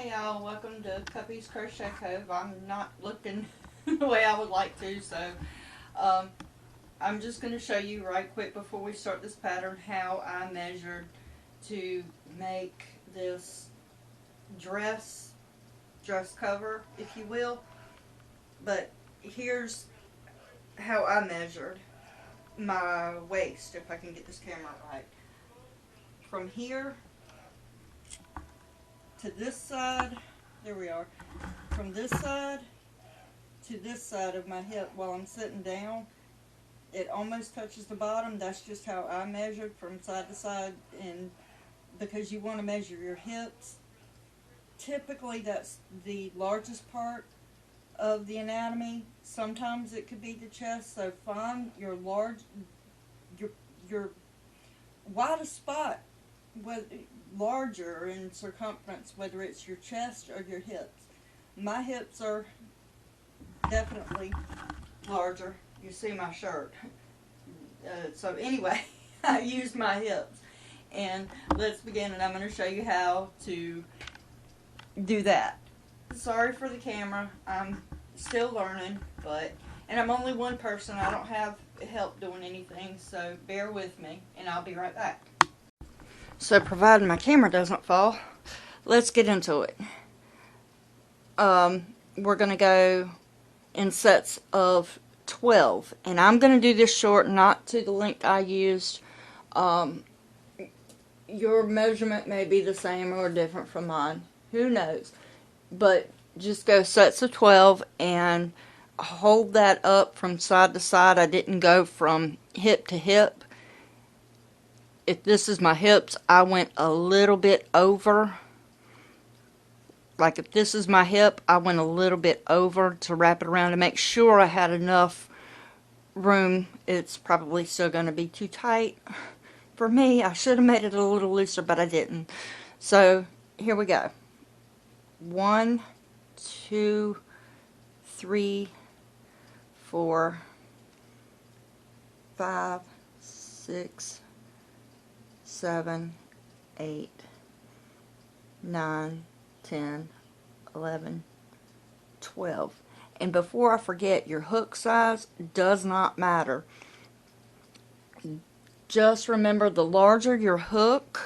Hey y'all, welcome to Cuppy's Crochet Cove. I'm not looking the way I would like to, so I'm just going to show you right quick before we start this pattern how I measured to make this dress cover, if you will. But here's how I measured my waist, if I can get this camera right. From here to this side, there we are, from this side to this side of my hip while I'm sitting down, it almost touches the bottom. That's just how I measured from side to side, and because you want to measure your hips, typically that's the largest part of the anatomy. Sometimes it could be the chest, so find your widest spot, larger in circumference, whether it's your chest or your hips. My hips are definitely larger. You see my shirt. So anyway, I used my hips. And let's begin, and I'm going to show you how to do that. Sorry for the camera. I'm still learning, and I'm only one person. I don't have help doing anything, so bear with me, and I'll be right back. So providing my camera doesn't fall, let's get into it. We're going to go in sets of 12, and I'm going to do this short, not to the length I used. Your measurement may be the same or different from mine, who knows, but just go sets of 12 and hold that up from side to side. I didn't go from hip to hip. If this is my hips, I went a little bit over. Like if this is my hip, I went a little bit over to wrap it around to make sure I had enough room. It's probably still going to be too tight for me. I should have made it a little looser, but I didn't. So here we go. 1, 2, 3, 4, 5, 6, 7, 8, 9, 10, 11, 12. And before I forget, your hook size does not matter. Just remember, the larger your hook,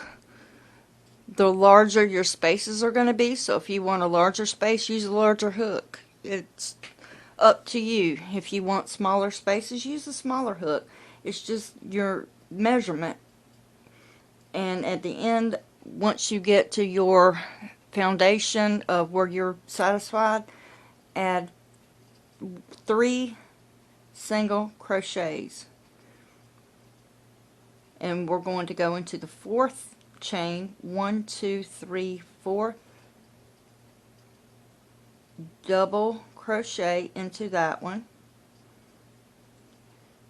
the larger your spaces are going to be. So if you want a larger space, use a larger hook. It's up to you. If you want smaller spaces, use a smaller hook. It's just your measurement. And at the end, once you get to your foundation of where you're satisfied, add 3 single crochets. And we're going to go into the 4th chain. 1, 2, 3, 4. Double crochet into that one.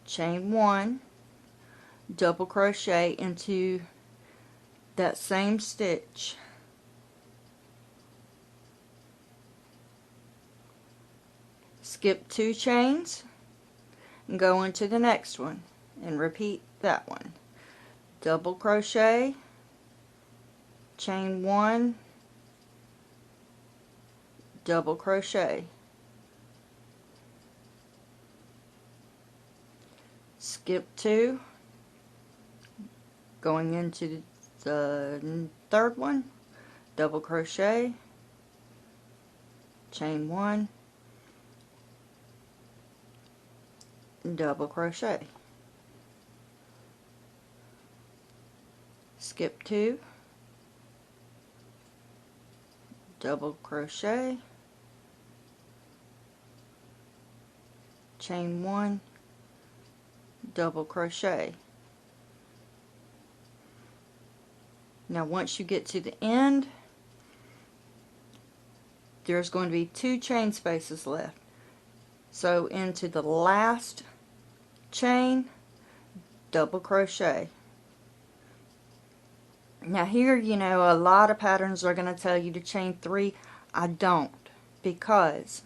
Chain 1. Double crochet into that same stitch. Skip 2 chains and go into the next one and repeat that one. Double crochet, chain 1, double crochet. Skip 2, going into the 3rd one, double crochet, chain 1, double crochet. Skip 2, double crochet, chain 1, double crochet. Now once you get to the end, there's going to be 2 chain spaces left. So into the last chain, double crochet. Now here, you know, a lot of patterns are going to tell you to chain 3. I don't, because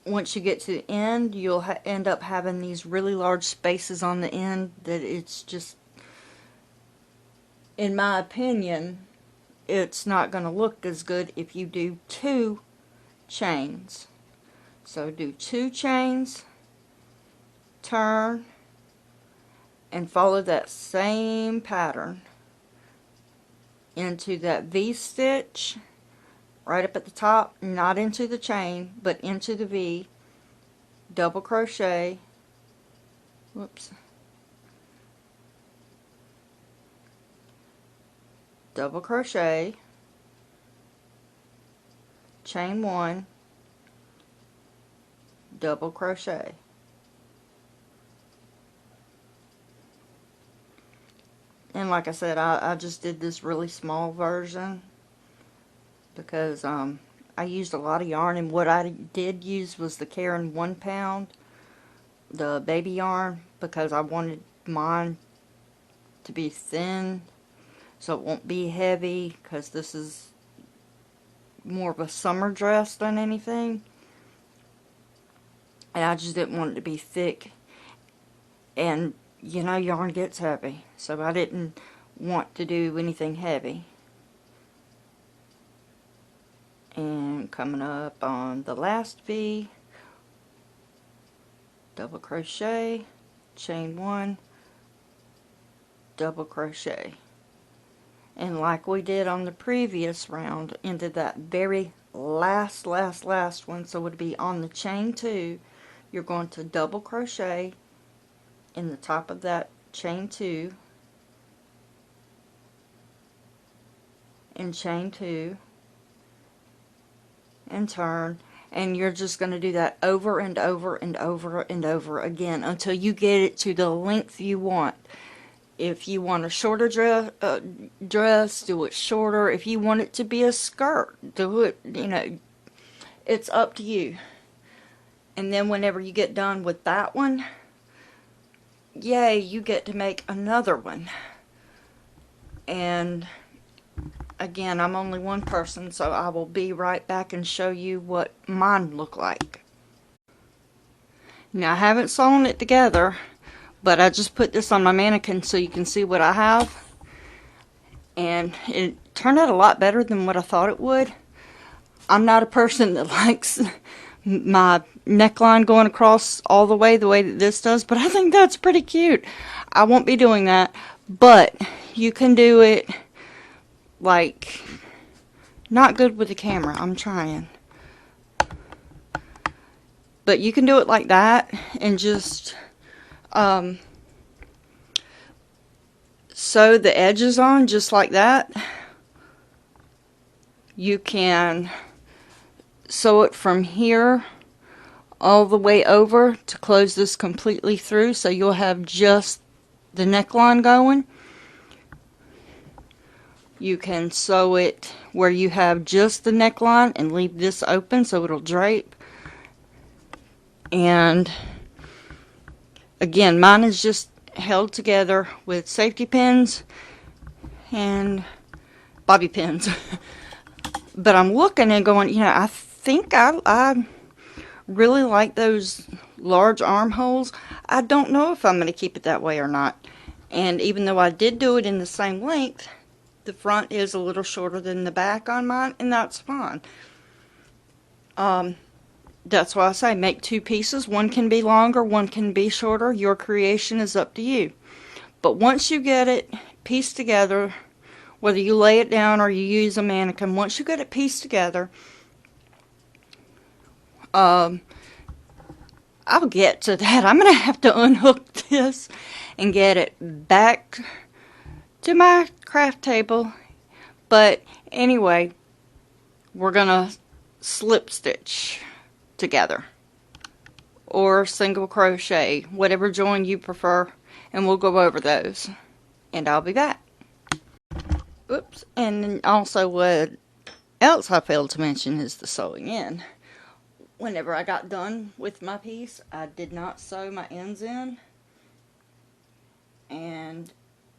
once you get to the end, you'll end up having these really large spaces on the end that it's just, in my opinion, it's not going to look as good if you do 2 chains. So do 2 chains, turn, and follow that same pattern into that V-stitch right up at the top, not into the chain, but into the V, double crochet, whoops, double crochet, chain 1, double crochet. And like I said, I just did this really small version because I used a lot of yarn, and what I did use was the Caron 1 pound, the baby yarn, because I wanted mine to be thin so it won't be heavy, because this is more of a summer dress than anything, and I just didn't want it to be thick, and you know, yarn gets heavy, so I didn't want to do anything heavy. And coming up on the last V, double crochet, chain 1, double crochet. And like we did on the previous round, into that very last one, so it would be on the chain 2, you're going to double crochet in the top of that chain 2, and chain 2, and turn, and you're just going to do that over and over and over and over again until you get it to the length you want. If you want a shorter dress, do it shorter. If you want it to be a skirt, do it, you know, it's up to you. And then whenever you get done with that one, yay, you get to make another one. And again, I'm only one person, so I will be right back and show you what mine look like. Now, I haven't sewn it together, but I just put this on my mannequin so you can see what I have. And it turned out a lot better than what I thought it would. I'm not a person that likes my neckline going across all the way that this does, but I think that's pretty cute. I won't be doing that, but you can do it like, not good with the camera, I'm trying, but you can do it like that and just sew the edges on just like that. You can sew it from here all the way over to close this completely through, so you'll have just the neckline going. You can sew it where you have just the neckline and leave this open so it'll drape. And again, mine is just held together with safety pins and bobby pins. But I'm looking and going, you know, I think I really like those large armholes. I don't know if I'm going to keep it that way or not. And even though I did do it in the same length, the front is a little shorter than the back on mine, and that's fine. That's why I say make 2 pieces. One can be longer, one can be shorter. Your creation is up to you. But once you get it pieced together, whether you lay it down or you use a mannequin, once you get it pieced together, I'll get to that. I'm going to have to unhook this and get it back to my craft table. But anyway, we're going to slip stitch together or single crochet, whatever join you prefer, and we'll go over those, and I'll be back. Oops. And also what else I failed to mention is the sewing in. Whenever I got done with my piece, I did not sew my ends in, and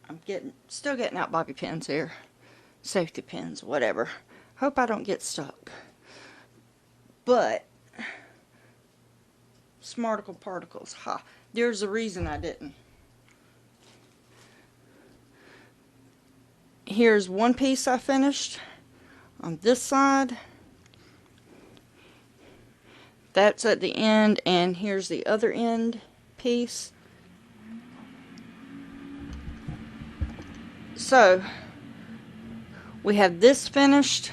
I'm still getting out bobby pins here, safety pins, whatever. Hope I don't get stuck. But smarticle particles, ha! There's a reason I didn't. Here's one piece I finished. on this side. That's at the end, and here's the other end piece. So we have this finished,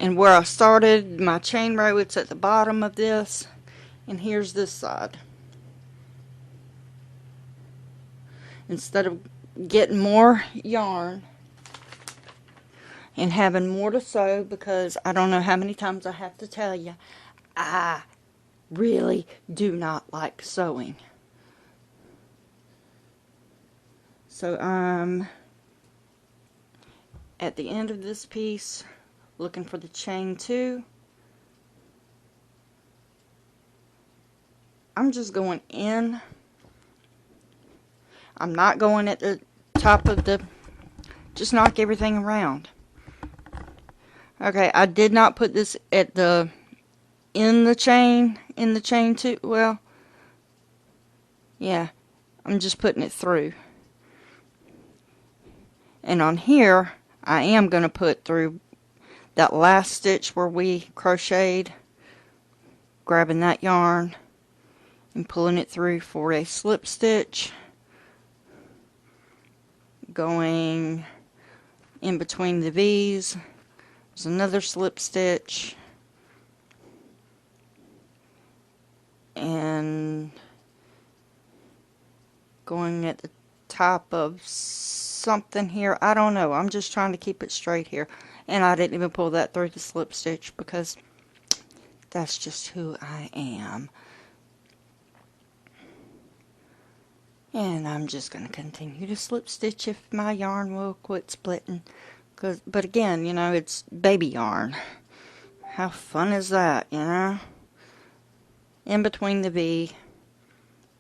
and where I started my chain row, it's at the bottom of this, and here's this side. Instead of getting more yarn and having more to sew, because I don't know how many times I have to tell you, I really do not like sewing. So I'm at the end of this piece looking for the chain 2. I'm just going in. I'm not going at the top of the, just knock everything around. Okay, I did not put this at the, in the chain 2. Well, yeah, I'm just putting it through. And on here, I am going to put through that last stitch where we crocheted, grabbing that yarn and pulling it through for a slip stitch, going in between the V's. There's another slip stitch, and going at the top of something here. I don't know. I'm just trying to keep it straight here. And I didn't even pull that through the slip stitch because that's just who I am. And I'm just going to continue to slip stitch if my yarn will quit splitting. But again, you know, it's baby yarn. How fun is that, you know? In between the V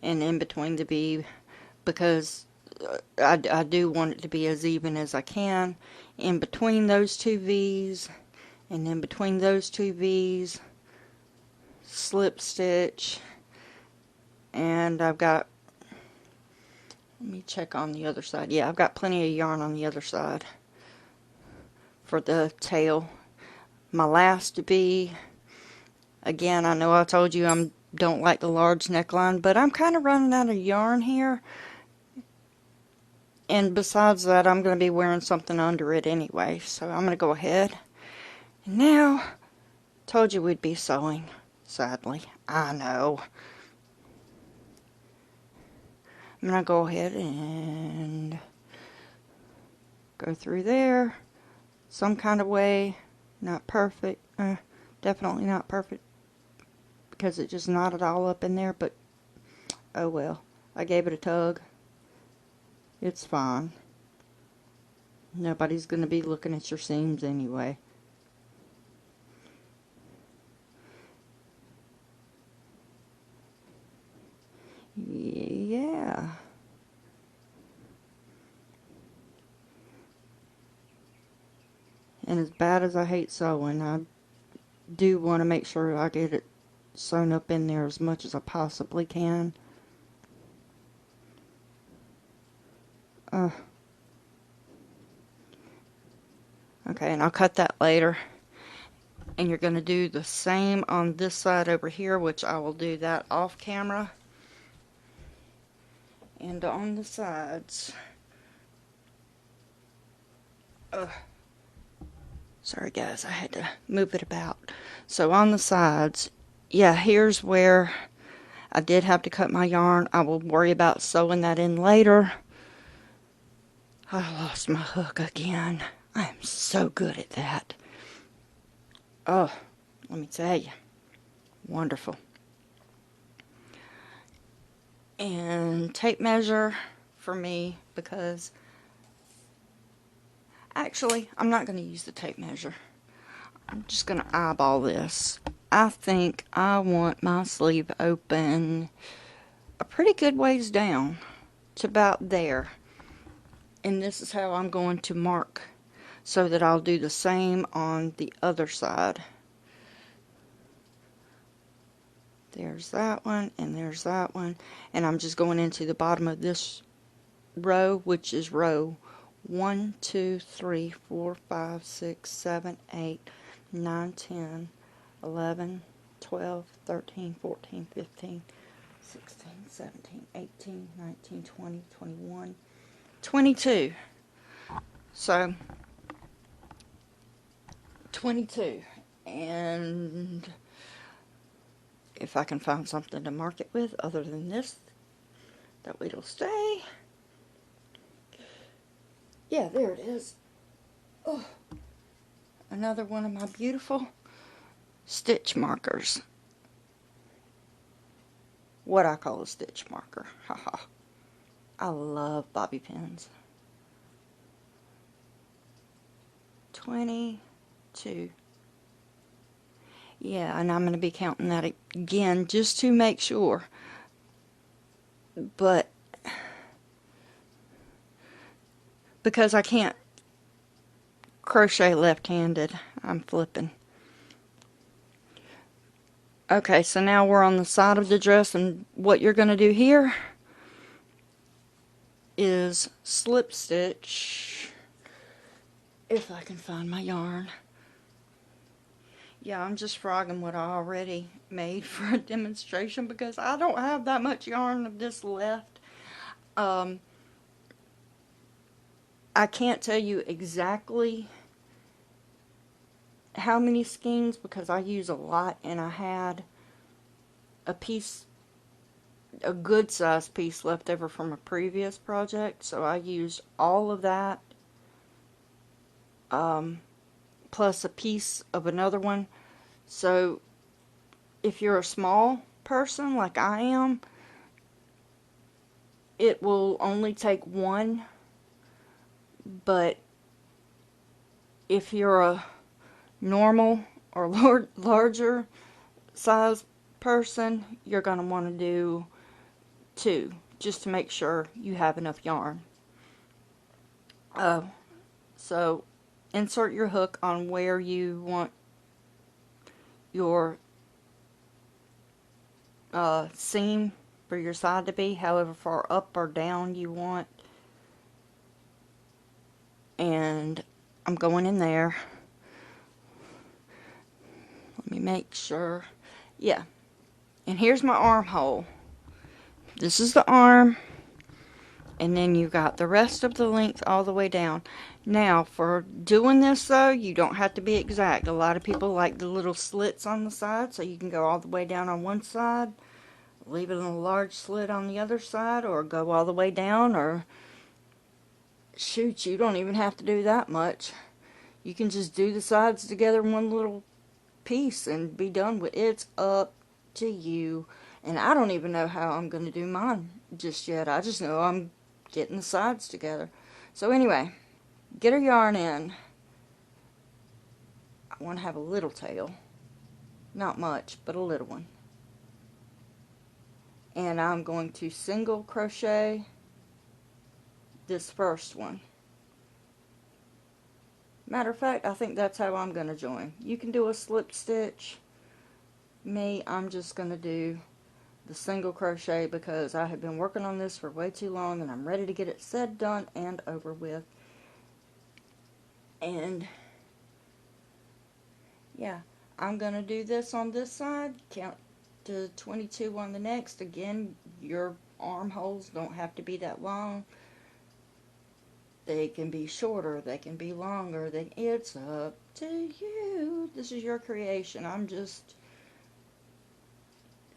and in between the V, because I do want it to be as even as I can. In between those two V's and in between those two V's, slip stitch. And I've got, let me check on the other side. Yeah, I've got plenty of yarn on the other side for the tail. My last V, again, I know I told you I don't like the large neckline, but I'm kind of running out of yarn here. And besides that, I'm going to be wearing something under it anyway, so I'm going to go ahead. And now, told you we'd be sewing, sadly. I know. I'm going to go ahead and go through there some kind of way. Not perfect. Definitely not perfect because it just knotted all up in there, but oh well. I gave it a tug. It's fine. Nobody's going to be looking at your seams anyway. Yeah. And as bad as I hate sewing, I do want to make sure I get it sewn up in there as much as I possibly can. Okay, and I'll cut that later. And you're going to do the same on this side over here, which I will do that off camera. And on the sides. Sorry guys, I had to move it about. So on the sides, yeah, here's where I did have to cut my yarn. I will worry about sewing that in later. I lost my hook again. I am so good at that. Oh, let me tell you. Wonderful. And tape measure for me, because actually I'm not going to use the tape measure. I'm just going to eyeball this. I think I want my sleeve open a pretty good ways down to about there. And this is how I'm going to mark, so that I'll do the same on the other side. There's that one, and there's that one. And I'm just going into the bottom of this row, which is row 1, 2, 3, 4, 5, 6, 7, 8, 9, 10, 11, 12, 13, 14, 15, 16, 17, 18, 19, 20, 21, 22. So 22. And if I can find something to mark it with other than this, that way it'll stay. Yeah, there it is. Oh, another one of my beautiful stitch markers. What I call a stitch marker. Haha. I love bobby pins. 22. Yeah, and I'm going to be counting that again just to make sure. But because I can't crochet left-handed, I'm flipping. Okay, so now we're on the side of the dress, and what you're going to do here is slip stitch, if I can find my yarn. Yeah, I'm just frogging what I already made for a demonstration because I don't have that much yarn of this left. I can't tell you exactly how many skeins because I use a lot, and I had a piece, a good size piece left over from a previous project, so I used all of that, plus a piece of another one. So if you're a small person like I am, it will only take one, but if you're a normal or larger size person, you're going to want to do 2, just to make sure you have enough yarn. So insert your hook on where you want your seam for your side to be, however far up or down you want. And I'm going in there. Let me make sure. Yeah. And here's my armhole. This is the arm. And then you got the rest of the length all the way down. Now, for doing this though, you don't have to be exact. A lot of people like the little slits on the side, so you can go all the way down on one side, leave it in a large slit on the other side, or go all the way down, or shoot, you don't even have to do that much. You can just do the sides together in one little piece and be done with it. It's up to you. And I don't even know how I'm going to do mine just yet. I just know I'm getting the sides together. So anyway, get her yarn in. I want to have a little tail. Not much, but a little one. And I'm going to single crochet this first one. Matter of fact, I think that's how I'm going to join. You can do a slip stitch. Me, I'm just going to do the single crochet because I have been working on this for way too long and I'm ready to get it said, done, and over with. And yeah, I'm going to do this on this side, count to 22 on the next. Again, your armholes don't have to be that long. They can be shorter, they can be longer, it's up to you. This is your creation. I'm just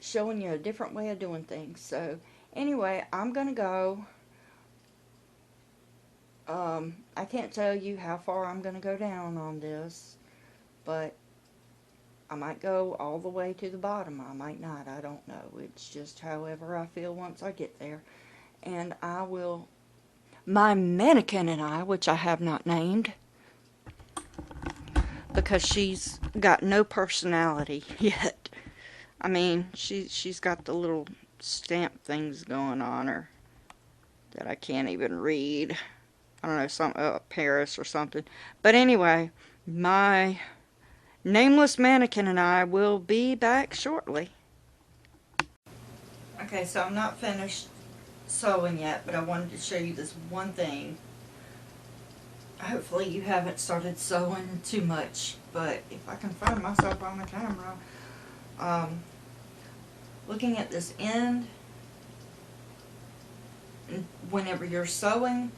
showing you a different way of doing things. So anyway, I'm gonna go, I can't tell you how far I'm gonna go down on this, but I might go all the way to the bottom, I might not, I don't know. It's just however I feel once I get there. And I will, my mannequin and I, which I have not named because she's got no personality yet. I mean, she's got the little stamp things going on her that I can't even read. I don't know, some Paris or something. But anyway, my nameless mannequin and I will be back shortly. Okay, so I'm not finished sewing yet, but I wanted to show you this one thing. hopefully you haven't started sewing too much, but if I can find myself on the camera, looking at this end, whenever you're sewing,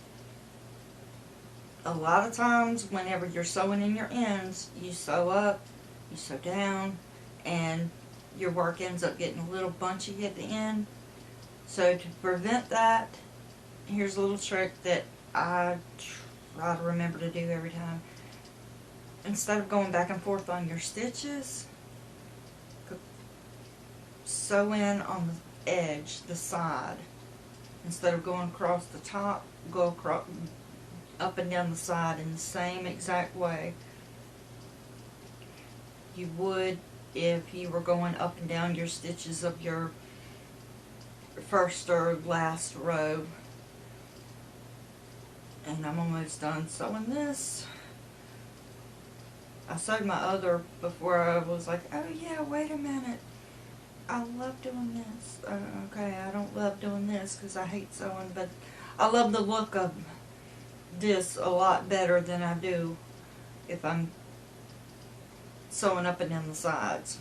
a lot of times whenever you're sewing in your ends, you sew up, you sew down, and your work ends up getting a little bunchy at the end. So to prevent that, here's a little trick that I try to remember to do every time. Instead of going back and forth on your stitches, sew in on the edge, the side. Instead of going across the top, go across, up and down the side in the same exact way you would if you were going up and down your stitches of your first or last row. And I'm almost done sewing this. I sewed my other before I was like, oh yeah, wait a minute, I love doing this. Okay, I don't love doing this because I hate sewing, but I love the look of this a lot better than I do if I'm sewing up and down the sides.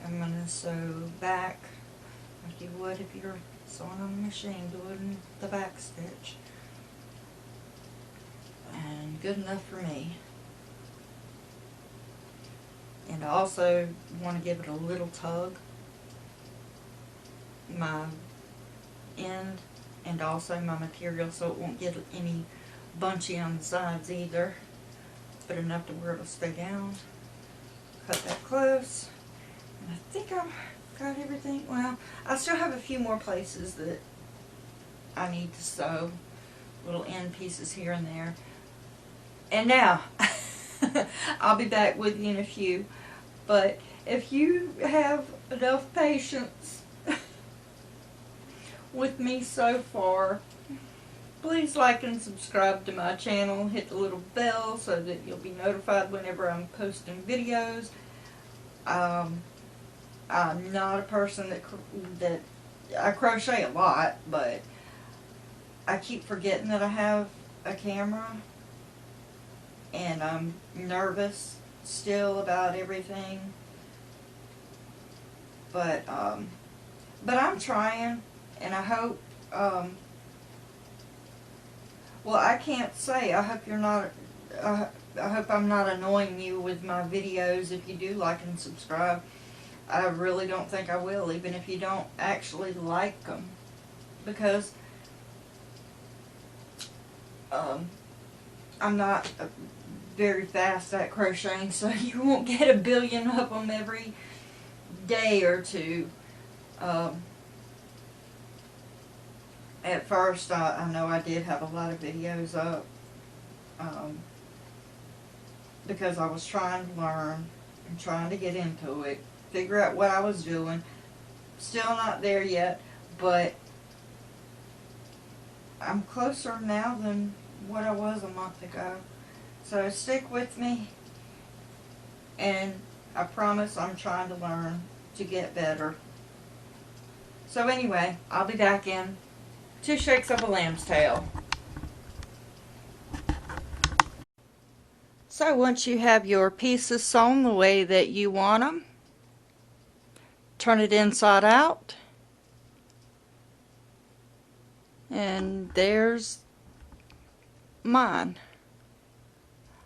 I'm going to sew back like you would if you're sewing on a machine, doing the back stitch. And good enough for me. And I also want to give it a little tug, my end and also my material, so it won't get any bunchy on the sides either, but enough to where it'll stay down. Cut that close, and I think I've got everything. Well, I still have a few more places that I need to sew, little end pieces here and there. And now, I'll be back with you in a few, but if you have enough patience with me so far, please like and subscribe to my channel. Hit the little bell so that you'll be notified whenever I'm posting videos. I'm not a person that I crochet a lot, but I keep forgetting that I have a camera, and I'm nervous still about everything. But I'm trying, and I hope. Well, I can't say. I hope you're not. I hope I'm not annoying you with my videos if you do like and subscribe. I really don't think I will, even if you don't actually like them, because I'm not very fast at crocheting, so you won't get a billion of them every day or two. At first, I know I did have a lot of videos up because I was trying to learn and trying to get into it, figure out what I was doing. Still not there yet, but I'm closer now than what I was a month ago. So stick with me, and I promise I'm trying to learn to get better. So anyway, I'll be back in 2 shakes of a lamb's tail. So once you have your pieces sewn the way that you want them, turn it inside out, and there's mine.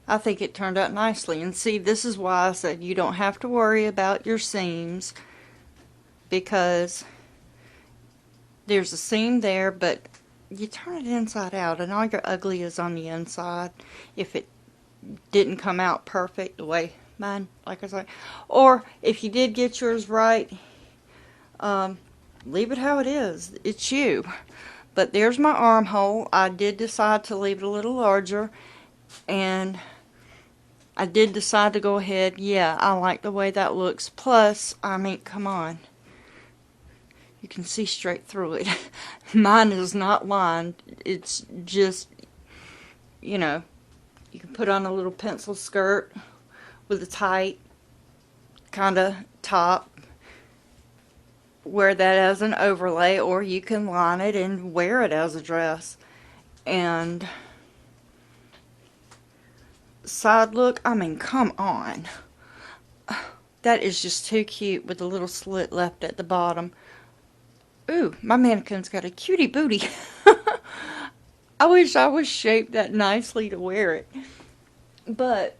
I think it turned out nicely, and see, this is why I said you don't have to worry about your seams, because there's a seam there, but you turn it inside out and all your ugly is on the inside if it didn't come out perfect the way mine, like I say. Or if you did get yours right, leave it how it is. It's you. But there's my armhole. I did decide to leave it a little larger, and I did decide to go ahead. Yeah, I like the way that looks. Plus, I mean, come on. You can see straight through it. Mine is not lined. It's just, you know, you can put on a little pencil skirt with a tight kind of top. Wear that as an overlay, or you can line it and wear it as a dress. And side look. I mean, come on. That is just too cute with the little slit left at the bottom. Ooh, my mannequin's got a cutie booty. I wish I was shaped that nicely to wear it. But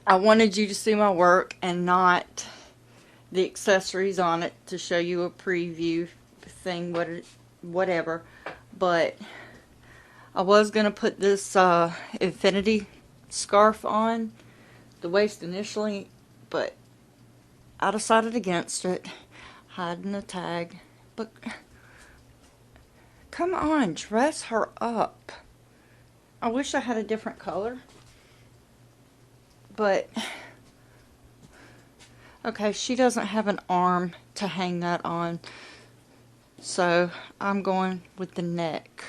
I wanted you to see my work and not the accessories on it to show you a preview thing, whatever. But I was going to put this infinity scarf on the waist initially, but I decided against it, hiding the tag. But come on, dress her up. I wish I had a different color, but okay, she doesn't have an arm to hang that on, so I'm going with the neck.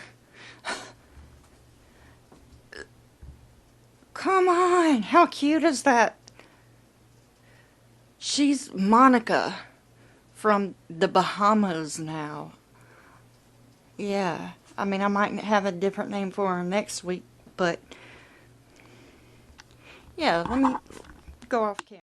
Come on, how cute is that? She's Monica from the Bahamas now. Yeah, I mean, I might have a different name for her next week, but yeah, let me go off camera.